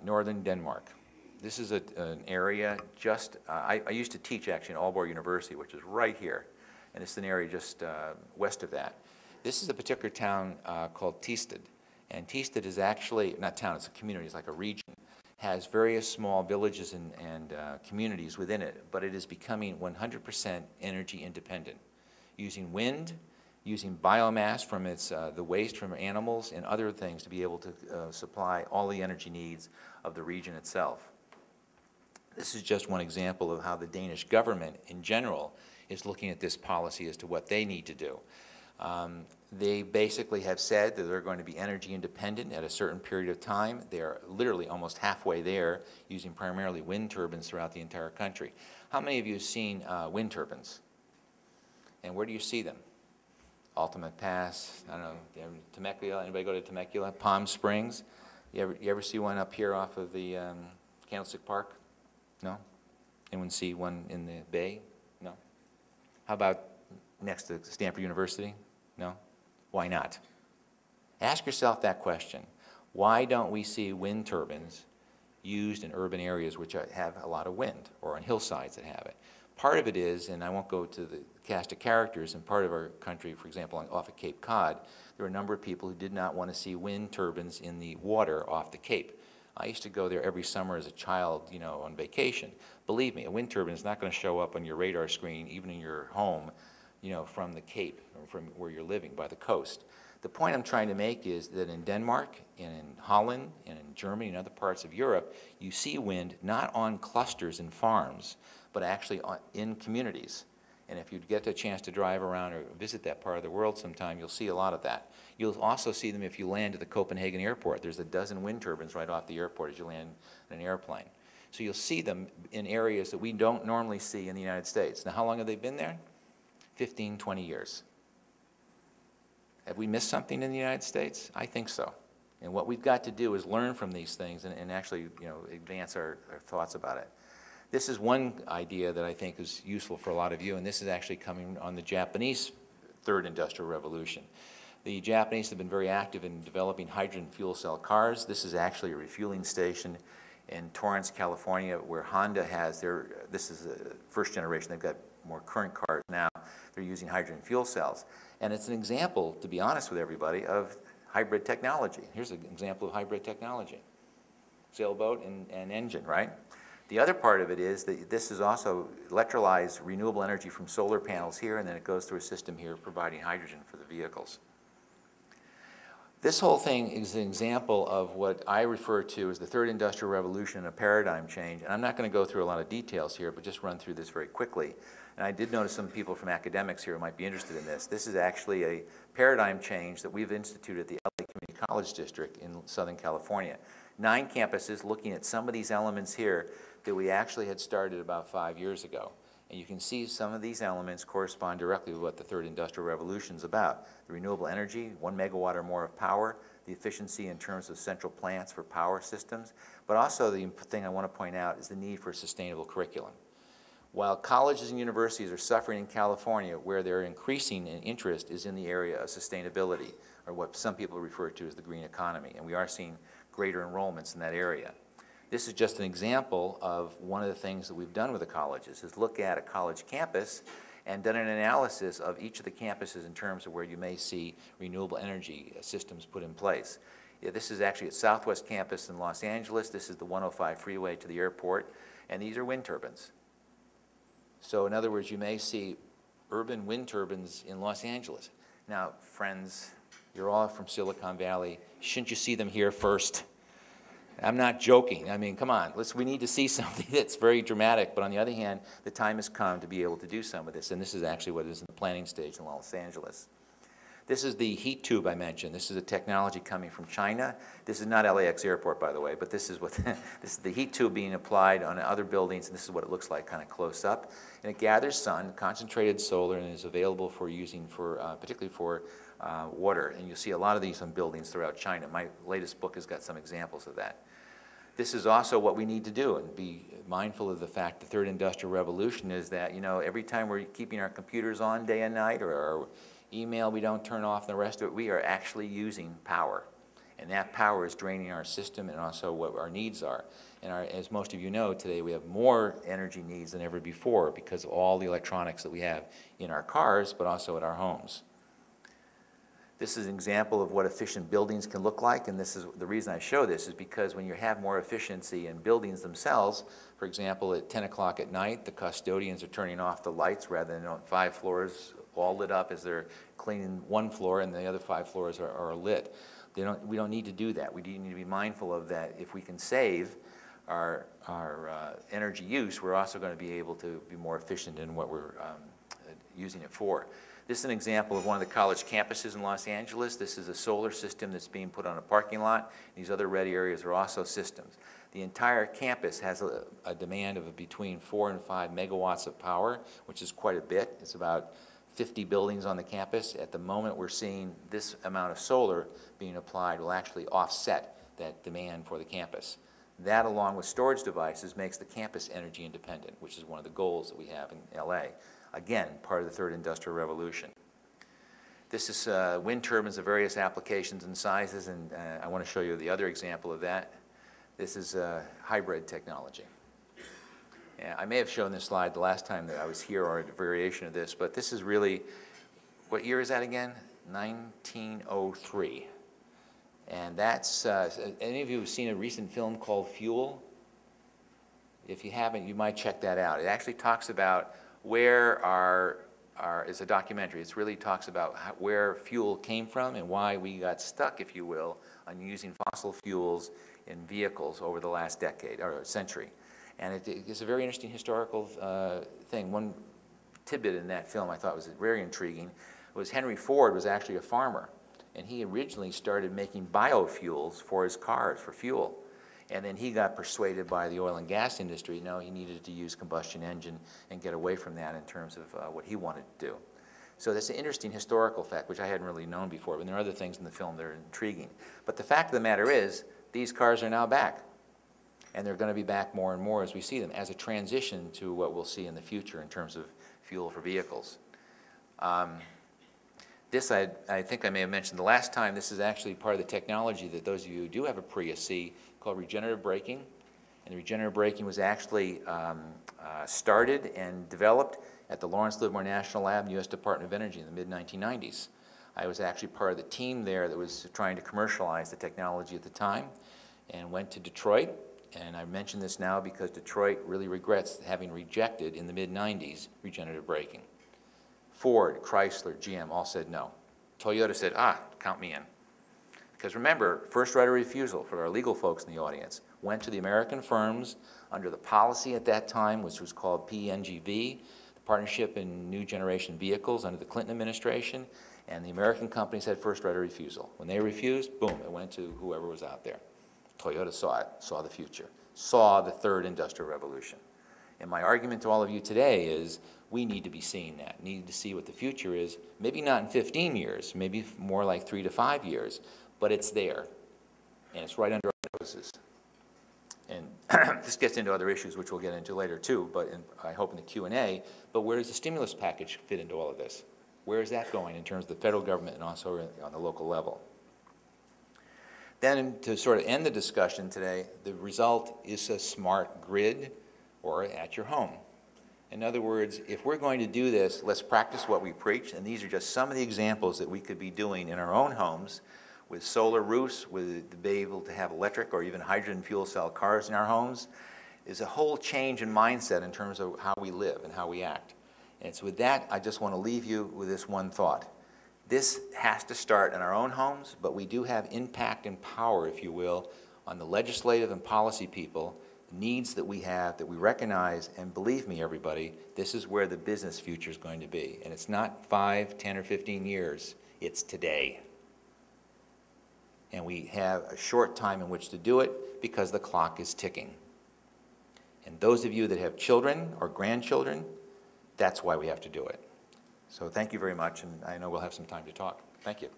northern Denmark. This is an area just, I used to teach actually in Aalborg University, which is right here, and it's an area just west of that. This is a particular town called Tisted, and Tisted is actually, not town, it's a community, it's like a region, has various small villages and communities within it, but it is becoming 100% energy independent, using wind, using biomass from the waste from animals and other things to be able to supply all the energy needs of the region itself. This is just one example of how the Danish government in general is looking at this policy as to what they need to do. They basically have said that they're going to be energy independent at a certain period of time. They're literally almost halfway there, using primarily wind turbines throughout the entire country. How many of you have seen wind turbines? And where do you see them? Ultimate Pass, I don't know, Temecula, anybody go to Temecula? Palm Springs? You ever see one up here off of the Candlestick Park? No? Anyone see one in the Bay? No? How about next to Stanford University? No? Why not? Ask yourself that question. Why don't we see wind turbines used in urban areas which have a lot of wind, or on hillsides that have it? Part of it is, and I won't go to the cast of characters, in part of our country, for example, off of Cape Cod, there were a number of people who did not want to see wind turbines in the water off the Cape. I used to go there every summer as a child, you know, on vacation. Believe me, a wind turbine is not going to show up on your radar screen, even in your home, you know, from the Cape, or from where you're living, by the coast. The point I'm trying to make is that in Denmark, and in Holland, and in Germany, and other parts of Europe, you see wind not on clusters and farms, but actually in communities. And if you get a chance to drive around or visit that part of the world sometime, you'll see a lot of that. You'll also see them if you land at the Copenhagen airport. There's a dozen wind turbines right off the airport as you land in an airplane. So you'll see them in areas that we don't normally see in the United States. Now, how long have they been there? 15, 20 years. Have we missed something in the United States? I think so. And what we've got to do is learn from these things and actually, you know, advance our thoughts about it. This is one idea that I think is useful for a lot of you, and this is actually coming on the Japanese third industrial revolution. The Japanese have been very active in developing hydrogen fuel cell cars. This is actually a refueling station in Torrance, California, where Honda has this is the first generation. They've got more current cars now. They're using hydrogen fuel cells. And it's an example, to be honest with everybody, of hybrid technology. Here's an example of hybrid technology. Sailboat and engine, right? The other part of it is that this is also electrolyzed renewable energy from solar panels here, and then it goes through a system here providing hydrogen for the vehicles. This whole thing is an example of what I refer to as the third industrial revolution and a paradigm change. And I'm not going to go through a lot of details here, but just run through this very quickly. And I did notice some people from academics here who might be interested in this. This is actually a paradigm change that we've instituted at the LA Community College District in Southern California. 9 campuses looking at some of these elements here that we actually had started about 5 years ago. And you can see some of these elements correspond directly with what the third industrial revolution is about. The renewable energy, 1 megawatt or more of power, the efficiency in terms of central plants for power systems, but also the thing I want to point out is the need for a sustainable curriculum. While colleges and universities are suffering in California, where they're increasing in interest is in the area of sustainability, or what some people refer to as the green economy, and we are seeing greater enrollments in that area. This is just an example of one of the things that we've done with the colleges, is look at a college campus and done an analysis of each of the campuses in terms of where you may see renewable energy systems put in place. Yeah, this is actually at Southwest Campus in Los Angeles. This is the 105 freeway to the airport, and these are wind turbines. So in other words, you may see urban wind turbines in Los Angeles. Now, friends, you're all from Silicon Valley. Shouldn't you see them here first? I'm not joking. I mean, come on. We need to see something that's very dramatic. But on the other hand, the time has come to be able to do some of this. And this is actually what is in the planning stage in Los Angeles. This is the heat tube I mentioned. This is a technology coming from China. This is not LAX Airport, by the way, but this is what this is the heat tube being applied on other buildings, and this is what it looks like kind of close up. And it gathers sun, concentrated solar, and is available for using for particularly for water. And you'll see a lot of these on buildings throughout China. My latest book has got some examples of that. This is also what we need to do, and be mindful of the fact the third industrial revolution is that, you know, every time we're keeping our computers on day and night, or our email we don't turn off and the rest of it, we are actually using power. And that power is draining our system and also what our needs are. And as most of you know, today we have more energy needs than ever before because of all the electronics that we have in our cars, but also at our homes. This is an example of what efficient buildings can look like, and this is the reason I show this is because when you have more efficiency in buildings themselves, for example, at 10 o'clock at night, the custodians are turning off the lights rather than 5 floors all lit up as they're cleaning one floor and the other 5 floors are lit. We don't need to do that. We need to be mindful of that. If we can save our energy use, we're also going to be able to be more efficient in what we're using it for. This is an example of one of the college campuses in Los Angeles. This is a solar system that's being put on a parking lot. These other red areas are also systems. The entire campus has a demand of between 4 and 5 megawatts of power, which is quite a bit. It's about 50 buildings on the campus. At the moment, we're seeing this amount of solar being applied will actually offset that demand for the campus. That, along with storage devices, makes the campus energy independent, which is one of the goals that we have in LA. Again, part of the third industrial revolution. This is wind turbines of various applications and sizes, and I want to show you the other example of that. This is hybrid technology. Yeah, I may have shown this slide the last time that I was here, or a variation of this, but this is really, what year is that again? 1903. And that's, any of you have seen a recent film called Fuel? If you haven't, you might check that out. It actually talks about where it's a documentary. It really talks about where fuel came from and why we got stuck, if you will, on using fossil fuels in vehicles over the last decade or century. And it's a very interesting historical thing. One tidbit in that film I thought was very intriguing was Henry Ford was actually a farmer, and he originally started making biofuels for his cars for fuel. And then he got persuaded by the oil and gas industry, no, he needed to use combustion engine and get away from that in terms of what he wanted to do. So that's an interesting historical fact, which I hadn't really known before, but there are other things in the film that are intriguing. But the fact of the matter is, these cars are now back. And they're going to be back more and more as we see them, as a transition to what we'll see in the future in terms of fuel for vehicles. This I think I may have mentioned the last time. This is actually part of the technology that those of you who do have a Prius see, called regenerative braking. And the regenerative braking was actually started and developed at the Lawrence Livermore National Lab and U.S. Department of Energy in the mid-1990s. I was actually part of the team there that was trying to commercialize the technology at the time, and went to Detroit. And I mention this now because Detroit really regrets having rejected in the mid-90s regenerative braking. Ford, Chrysler, GM all said no. Toyota said, count me in. Because remember, first right of refusal for our legal folks in the audience went to the American firms under the policy at that time, which was called PNGV, the Partnership in New Generation Vehicles under the Clinton administration, and the American companies had first right of refusal. When they refused, boom, it went to whoever was out there. Toyota saw it, saw the future, saw the third industrial revolution. And my argument to all of you today is we need to be seeing that, need to see what the future is, maybe not in 15 years, maybe more like 3 to 5 years, but it's there, and it's right under our noses. And this gets into other issues, which we'll get into later too, but I hope in the Q&A, but where does the stimulus package fit into all of this? Where is that going in terms of the federal government and also on the local level? Then to sort of end the discussion today, the result is a smart grid or at your home. In other words, if we're going to do this, let's practice what we preach, and these are just some of the examples that we could be doing in our own homes with solar roofs, with to be able to have electric or even hydrogen fuel cell cars in our homes. Is a whole change in mindset in terms of how we live and how we act. And so with that, I just want to leave you with this one thought. This has to start in our own homes, but we do have impact and power, if you will, on the legislative and policy people, needs that we have, that we recognize, and believe me, everybody, this is where the business future is going to be. And it's not 5, 10, or 15 years, it's today. And we have a short time in which to do it because the clock is ticking. And those of you that have children or grandchildren, that's why we have to do it. So thank you very much, and I know we'll have some time to talk. Thank you.